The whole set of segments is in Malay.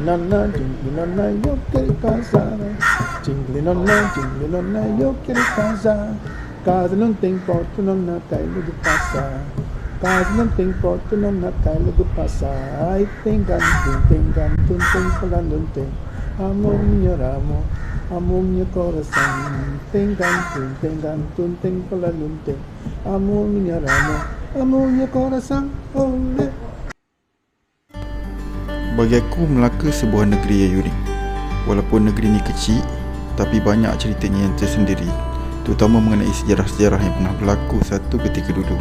Jinglinona, yo quiero casar. Jinglinona, yo quiero casar. Casa não tem porta, não na caile de passar. Casa não tem porta, não na caile de passar. Ai, tem gantum, tem falando, tem. Amor, minha ramo, amor, minha coração. Tem gantum, tem falando, tem. Amor, minha ramo, amor, minha coração. Oleh. Bagi aku, Melaka sebuah negeri yang unik. Walaupun negeri ni kecil, tapi banyak ceritanya yang tersendiri, terutama mengenai sejarah-sejarah yang pernah berlaku satu ketika dulu.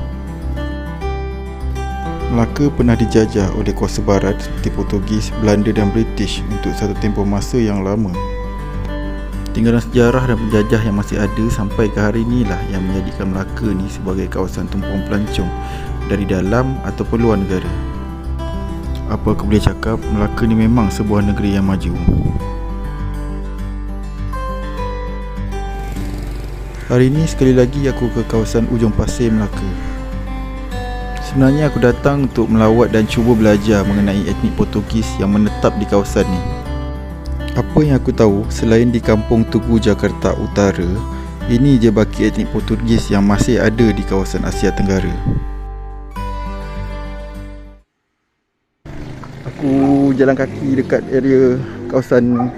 Melaka pernah dijajah oleh kuasa barat seperti Portugis, Belanda dan British untuk satu tempoh masa yang lama. Tinggalan sejarah dan penjajah yang masih ada sampai ke hari inilah yang menjadikan Melaka ni sebagai kawasan tumpuan pelancong dari dalam ataupun luar negara. Apa aku boleh cakap, Melaka ni memang sebuah negeri yang maju. Hari ini sekali lagi aku ke kawasan ujung pasir Melaka. Sebenarnya aku datang untuk melawat dan cuba belajar mengenai etnik Portugis yang menetap di kawasan ni. Apa yang aku tahu, selain di kampung Tugu Jakarta Utara, ini je baki etnik Portugis yang masih ada di kawasan Asia Tenggara. Aku jalan kaki dekat area kawasan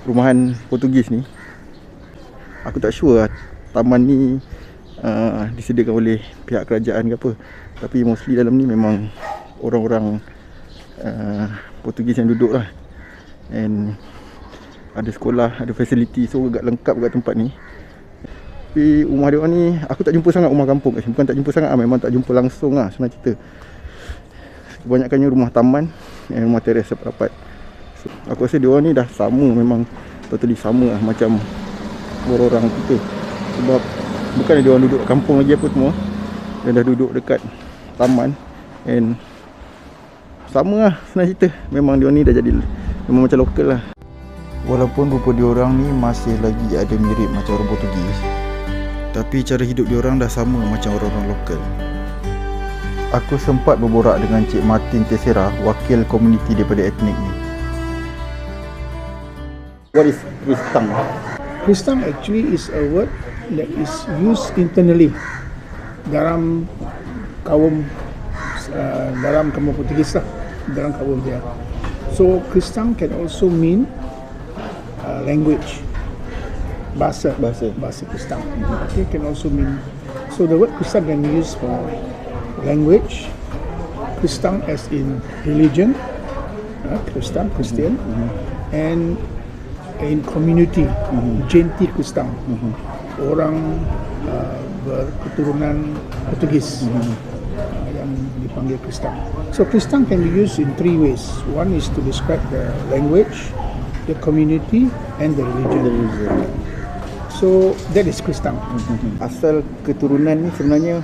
perumahan Portugis ni. Aku tak sure lah taman ni disediakan oleh pihak kerajaan ke apa. Tapi mostly dalam ni memang orang-orang Portugis yang duduk lah. And ada sekolah, ada fasiliti, so agak lengkap kat tempat ni. Tapi rumah dia orang ni, aku tak jumpa sangat rumah kampung. Bukan tak jumpa sangat, memang tak jumpa langsung lah senang cerita. Kebanyakannya rumah taman dan rumah teres rapat. So, aku rasa dia orang ni dah sama, memang totally sama lah macam orang-orang kita. Sebab bukan dia orang duduk kampung lagi apa semua, dia dah duduk dekat taman. And sama lah senang cerita, memang dia orang ni dah jadi memang macam lokal lah. Walaupun rupa dia orang ni masih lagi ada mirip macam orang Portugis, tapi cara hidup dia orang dah sama macam orang-orang lokal. Aku sempat berborak dengan Cik Martin Tessera, wakil komuniti daripada etnik ni. What is Kristang? Kristang actually is a word that is used internally dalam kaum Portugis lah, dalam kaum dia. So Kristang can also mean language, bahasa Kristang. Okay, can also mean, so the word Kristang can be used for language, Kristang as in religion, Kristang, Christian, and in community, genti Kristang, orang berketurunan Portugis yang dipanggil Kristang. So Kristang can be used in three ways. One is to describe the language, the community, and the religion. So that is Kristang. Asal keturunan ni sebenarnya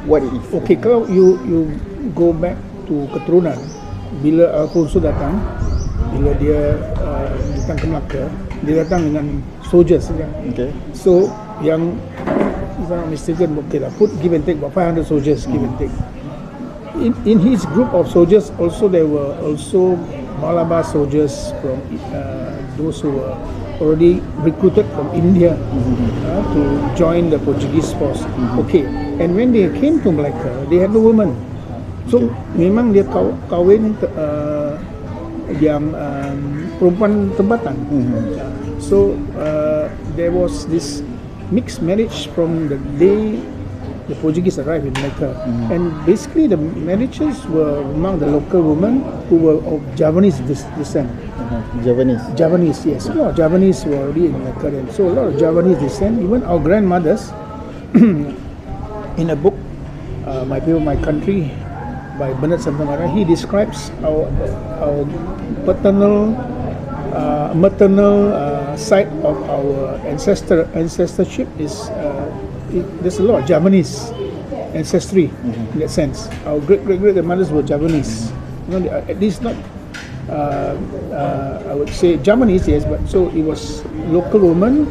what it is? Okay, kalau you go back to keturunan, bila Alfonso datang, bila dia datang ke Melaka, dia datang dengan soldiers saja. Okay. So yang, if I'm not mistaken, okay lah, put give and take about 500 soldiers, give and take. In his group of soldiers also there were also Malabar soldiers from those who were already recruited from India to join the Portuguese force. Okay, and when they came to Melaka, they had no women. So memang dia kahwin yang perempuan tempatan. So there was this mixed marriage from the day the Portuguese arrived in Melaka, and basically the marriages were among the local women who were of Javanese descent. Javanese, yes. A lot of Javanese were already in Melaka then. So a lot of Javanese descent. Even our grandmothers, in a book, My People, My Country, by Bernard Santangara, he describes our paternal, maternal side of our ancestorship is. There's a lot of Javanese ancestry in that sense. Our great-great-grandmothers were Javanese. You know, at least not, I would say Javanese, yes, but so it was local woman,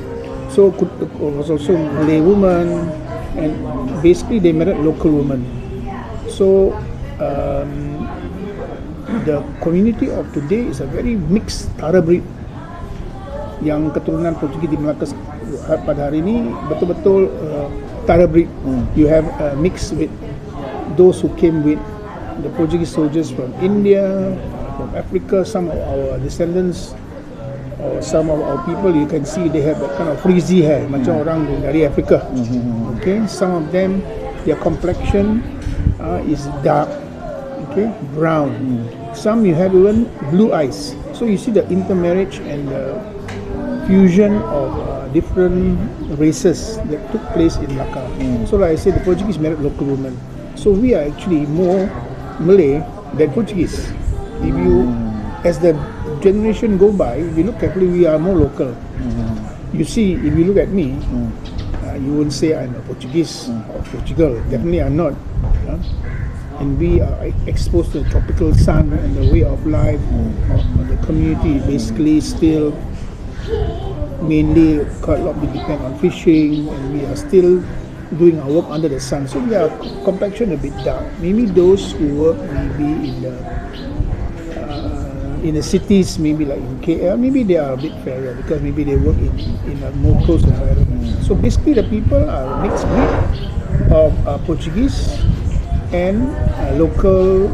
so it was also Malay woman, and basically they married local women. So the community of today is a very mixed tara breed. Yang keturunan Portugis di Melaka pada hari ini betul-betul tara breed. You have mixed with those who came with the Portuguese soldiers from India, from Africa. Some of our descendants, or some of our people, you can see they have that kind of frizzy hair, macam orang dari Afrika. Okay, some of them, their complexion is dark, okay, brown. Some you have even blue eyes. So you see the intermarriage and the fusion of different races that took place in Melaka. So like I said, the Portuguese married local women. So we are actually more Malay than Portuguese. If you, as the generation go by, if you look carefully, we are more local. You see, if you look at me, you won't say I'm a Portuguese or Portugal. Definitely I'm not. And we are exposed to the tropical sun and the way of life of the community. Basically, still mainly quite a lot we depend on fishing, and we are still doing our work under the sun. So we are complexion a bit dark. Maybe those who work maybe in the cities, maybe like in KL, maybe they are a bit fairer because maybe they work in a more close environment. So basically the people are a mixed breed of Portuguese and local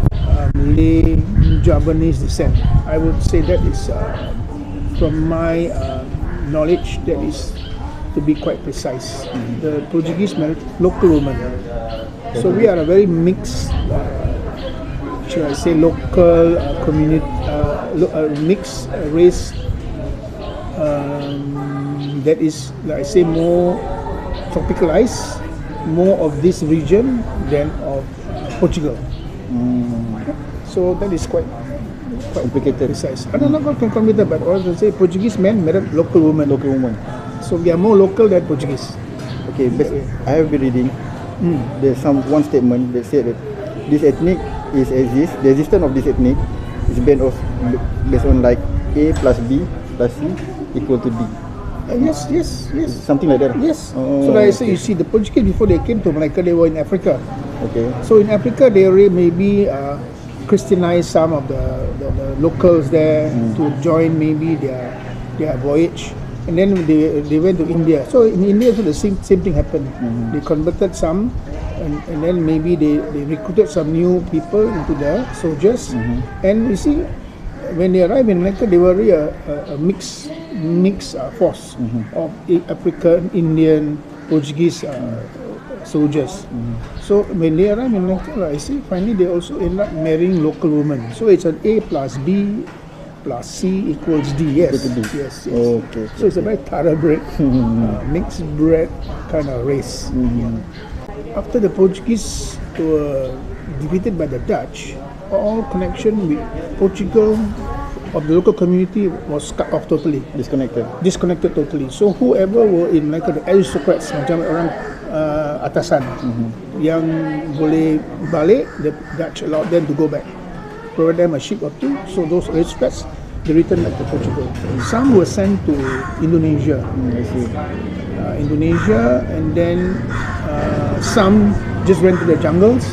Malay Javanese descent. I would say that is from my knowledge, that is to be quite precise. The Portuguese married local women. So we are a very mixed, should I say, local community, mixed race that is, like I say, more tropicalized, more of this region than of Portugal. So that is quite Complicated. precise. I don't know how to complicated, but I was say Portuguese men married local women. Local woman. So we are more local than Portuguese. Okay, I have been reading. There's one statement that said that this ethnic the existence of this ethnic is based on like A plus B plus C equal to D. Yes. Something like that. Yes. Oh, So like I say, you see, the Portuguese before they came to Malacca, they were in Africa. Okay. So in Africa, they already maybe Christianized some of the locals there to join maybe their voyage, and then they went to India. So in India, so the same thing happened. They converted some, and then maybe they recruited some new people into the soldiers. And you see, when they arrived in Malacca, they were really a mixed force of African, Indian, Portuguese soldiers. So when they arrived in Malacca, I see finally they also end up marrying local women. So it's an A plus B plus C equals D. Yes. Okay. So it's a very thoroughbred, mixed bred kind of race. After the Portuguese were defeated by the Dutch, all connection with Portugal of the local community was cut off totally. Disconnected totally. So whoever were in Malacca, the aristocrats, macam orang atasan yang boleh balik, the Dutch allowed them to go back, provide them a ship or two. So those aristocrats, they returned back to Portugal. Some were sent to Indonesia. Indonesia, and then some just went to the jungles,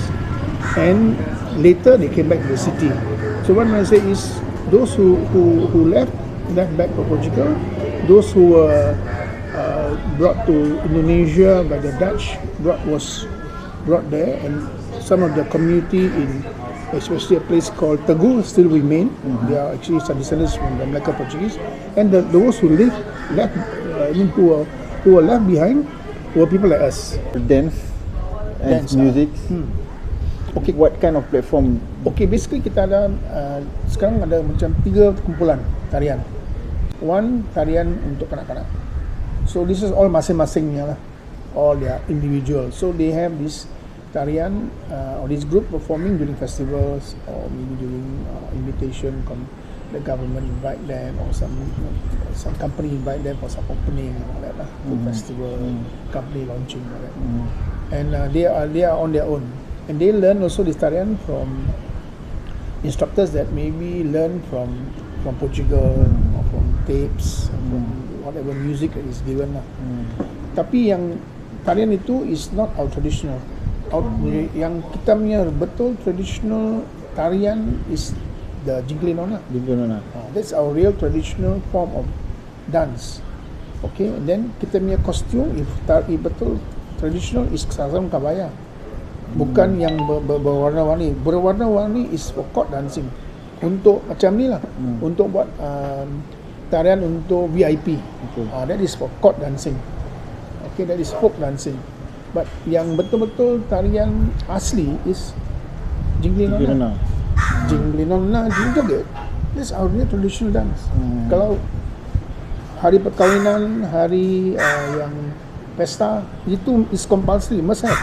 and later they came back to the city. So what I say is, those who left back to Portugal, those who were brought to Indonesia by the Dutch was brought there, and some of the community in especially a place called Kg still remain. They are actually some descendants from the Melaka Portuguese, and those who who were left behind were people like us. Dance and music. Okay, what kind of platform? Okay, basically kita ada sekarang ada macam 3 kumpulan tarian. One, tarian untuk kanak-kanak. So this is all masing-masingnya lah, all their individual. So they have this tarian or this group performing during festivals, or maybe during invitation, the government invite them, or some company invite them for some opening, all that lah, festival, company launching, all that. And they are on their own, and they learn also this tarian from instructors that maybe learn from Portugal, or from tapes, from whatever music that is given lah. Tapi yang tarian itu is not our traditional. Yang kita punya betul traditional tarian is the Jingli Nona. Jingli Nona. That's our real traditional form of dance. Okay, and then kita punya costume, if betul traditional, is sarung kabaya. Bukan yang berwarna-warni. Berwarna-warni is for court dancing. Untuk macam ni lah. Untuk buat tarian untuk VIP. Okay. That is for court dancing. Okay, that is folk dancing. But yang betul-betul tarian asli is Jingli Nona. Jingli Nona, joget. This is our real traditional dance. Kalau hari perkahwinan, hari yang pesta, itu is compulsory, must have.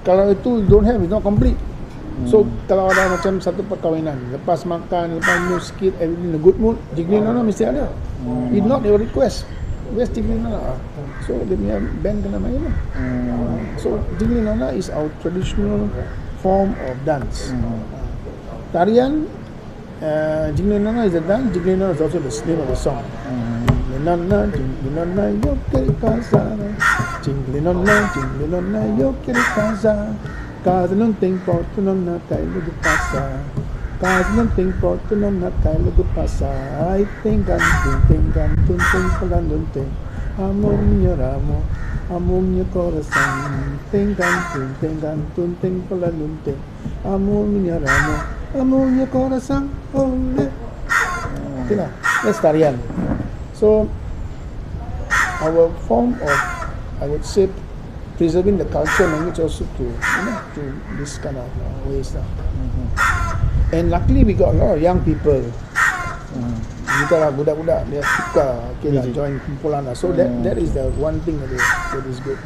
Kalau itu don't have, it's not complete. So kalau ada macam satu perkahwinan, lepas makan, lepas minum sikit, everything in a good mood, Jingli Nona mesti ada. If not, they will request, where's Jingli Nona? So dia punya band kena main lah. So Jingli Nona is our traditional form of dance. Tarian, Jingli Nona is a dance. Jingli Nona is also the name of the song. Nona, Jingli Nona, yo quiero casa. Jingli Nona, yo quiero casa. Casa não tem porta, não cai logo passa. Casa não tem porta, não cai logo passa. Ai, tem canto, tem falando, tem amor, minha amor, amor, meu coração. Tem canto, tem falando, tem amor, minha amor, amor, meu coração. Olé. Okay lah, that's tarian. So our form of, I would say, preserving the culture and language also to this kind of ways lah. And luckily we got a lot of young people. Kita lah budak-budak dia suka join kumpulan lah. So that is the one thing that is good.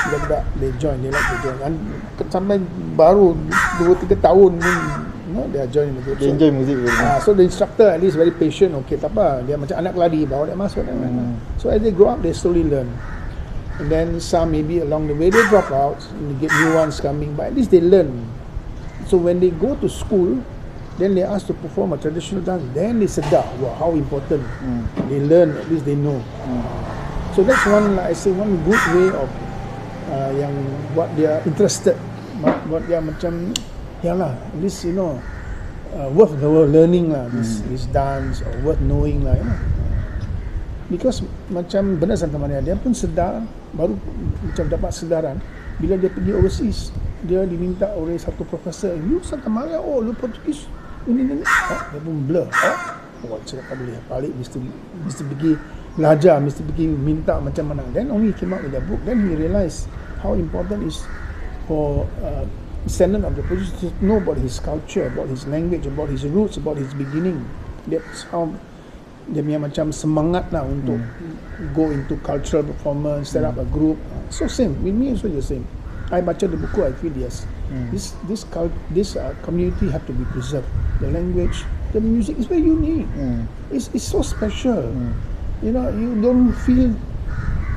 Budak-budak they like to join. And sampai baru 2-3 tahun pun they are joining the group. They enjoy music. So the instructor at least very patient. Okay, tak apa, dia macam anak lari, bawa dia masuk. So as they grow up, they slowly learn. And then some maybe along the way they drop out and they get new ones coming, but at least they learn. So when they go to school, then they asked to perform a traditional dance, then they sedar, wow, how important. They learn, at least they know. So that's one, like I say, one good way of yang what they are interested, what dia macam, ya lah, at least worth the learning lah, this dance, or worth knowing lah, because macam benar Santa Maria, dia pun sedar, baru macam dapat sedaran bila dia pergi overseas. Dia diminta oleh satu profesor, you Santa Maria, oh lu Portugis ini, dia pun blur. Cakap tak boleh, balik mesti pergi belajar, mesti pergi minta macam mana. Then only he came out with a book. Then he realised how important is for descendant of the Portuguese to know about his culture, about his language, about his roots, about his beginning. That's how dia punya macam semangat lah untuk go into cultural performance, set up a group. So same, with me also the same. I baca the buku, I feel yes. This community have to be preserved. The language, the music is very unique. It's so special. You don't feel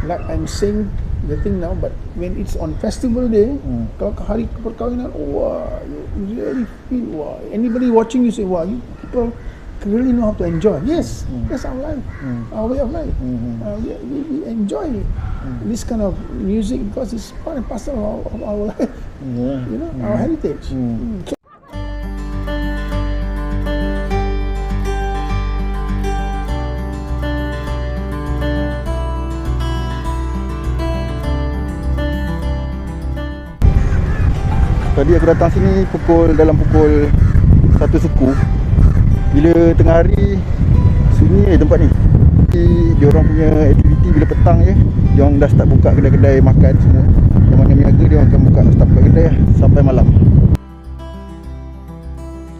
like I'm saying the thing now, but when it's on festival day, kalau hari perkahwinan, wow, you really feel, wow. Anybody watching you say, wow, you people really know how to enjoy. Yes, that's our life, our way of life. We enjoy this kind of music because it's part and parcel of our life. Our heritage. Tadi aku datang sini dalam pukul 1 suku. Bila tengah hari sunyi tempat ni. Dia orang punya aktiviti bila petang je, dia orang dah start buka kedai-kedai makan semua. Yang mana niaga dia orang akan start buka kedai sampai malam.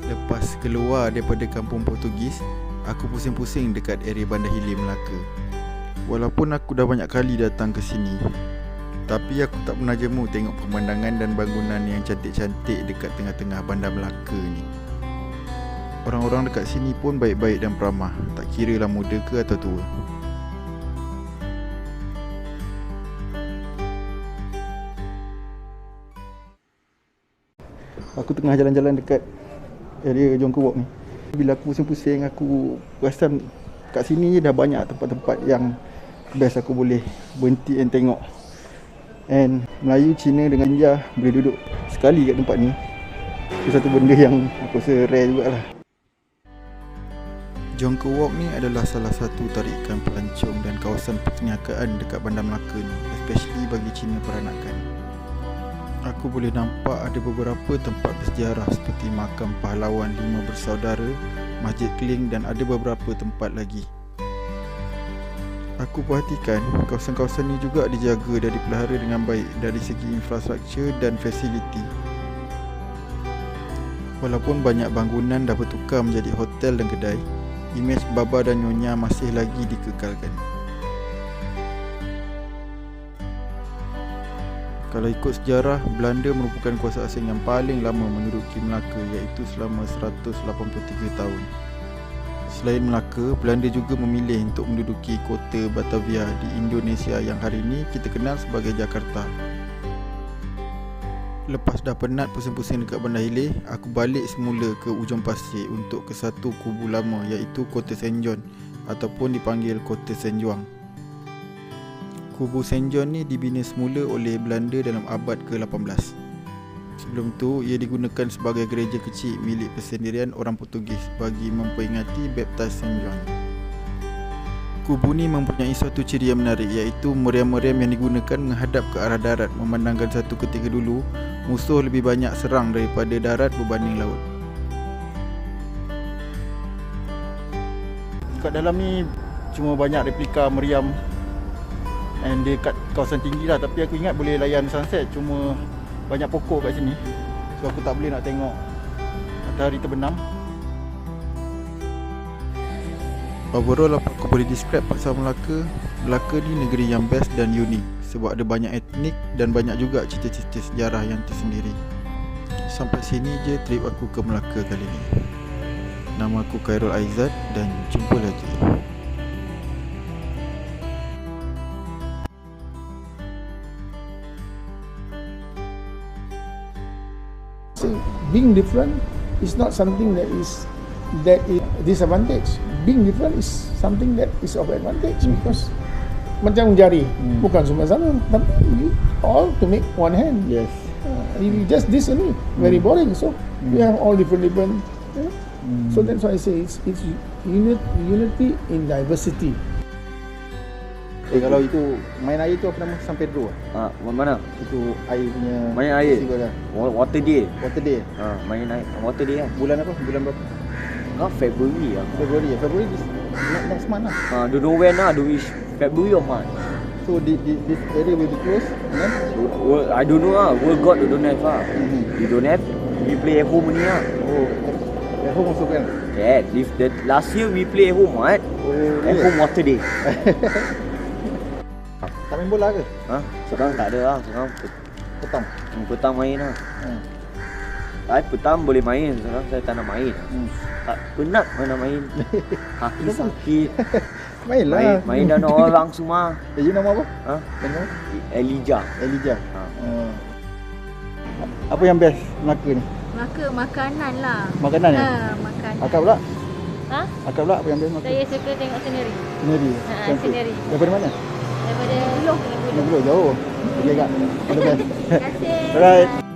Lepas keluar daripada kampung Portugis, aku pusing-pusing dekat area Bandar Melaka. Walaupun aku dah banyak kali datang ke sini, tapi aku tak pernah jemu tengok pemandangan dan bangunan yang cantik-cantik dekat tengah-tengah Bandar Melaka ni. Orang-orang dekat sini pun baik-baik dan peramah, tak kira lah muda ke atau tua. Aku tengah jalan-jalan dekat area Jongko Walk ni. Bila aku pusing-pusing, aku perasan kat sini dah banyak tempat-tempat yang best aku boleh berhenti dan tengok. And Melayu, Cina dengan India boleh duduk sekali kat tempat ni. Itu satu benda yang aku rasa rare jugalah. Jongko Walk ni adalah salah satu tarikan pelancong dan kawasan perniagaan dekat Bandar Melaka ni, especially bagi Cina peranakan. Aku boleh nampak ada beberapa tempat bersejarah seperti makam pahlawan 5 bersaudara, Masjid Keling dan ada beberapa tempat lagi. Aku perhatikan kawasan-kawasan ni juga dijaga dan dipelihara dengan baik dari segi infrastruktur dan fasiliti. Walaupun banyak bangunan dah bertukar menjadi hotel dan kedai, imej baba dan nyonya masih lagi dikekalkan. Kalau ikut sejarah, Belanda merupakan kuasa asing yang paling lama menduduki Melaka, iaitu selama 183 tahun. Selain Melaka, Belanda juga memilih untuk menduduki kota Batavia di Indonesia yang hari ini kita kenal sebagai Jakarta. Lepas dah penat pusing-pusing dekat Bandar Hilir, aku balik semula ke Ujung Pasir untuk ke satu kubu lama, iaitu Kota Saint John ataupun dipanggil Kota Saint Juang. Kubu Saint John ni dibina semula oleh Belanda dalam abad ke-18. Sebelum tu, ia digunakan sebagai gereja kecil milik persendirian orang Portugis bagi memperingati baptis Saint John. Kubu ni mempunyai suatu ciri yang menarik, iaitu meriam-meriam yang digunakan menghadap ke arah darat, memandangkan satu ketika dulu musuh lebih banyak serang daripada darat berbanding laut. Kat dalam ni cuma banyak replika meriam and dia kat kawasan tinggi lah, tapi aku ingat boleh layan sunset, cuma banyak pokok kat sini, so aku tak boleh nak tengok matahari terbenam. Overall, apa aku boleh describe pasal Melaka? Melaka ni negeri yang best dan unik sebab ada banyak etnik dan banyak juga cerita-cerita sejarah yang tersendiri. Sampai sini je trip aku ke Melaka kali ni. Nama aku Khairul Aizat dan jumpa lagi. Being different is not something that is disadvantage. Being different is something that is of advantage because macam jari, bukan semua sama, tapi we all to make one hand. Yes. You just this only very boring. So we have all different. You know? So that's why I say it's unity in diversity. Kalau itu main air tu apa nama? San Pedro. Mana? Itu air punya. Main air. Water day. Water day. Main air. Water day kan. Bulan apa? Bulan berapa? February lah. February next month lah. Don't know when lah. February or March. So this area will be closed. I don't know lah. World God don't have lah. We don't have. We play at home ni lah. Oh, at home also kan? Yeah. Last year we play at home what? Oh, at home water day. Tak main bola ke? Sekarang tak ada lah. Sekarang petang. Petang main lah. Petang boleh main. Sekarang saya tak nak main. Tak penat mana main. Kaki sakit. Mainlah. Main dan orang semua. You nama apa? Nama? Elijah. Apa yang best Melaka ni? Melaka makanan lah. Makanan ya? Makanan. Akak pula? Akak pula apa yang best Melaka? Saya suka tengok scenery. Scenery. Daripada mana? Daripada Buluh. Buluh jauh. Okay kak. All the best. Terima kasih. Alright.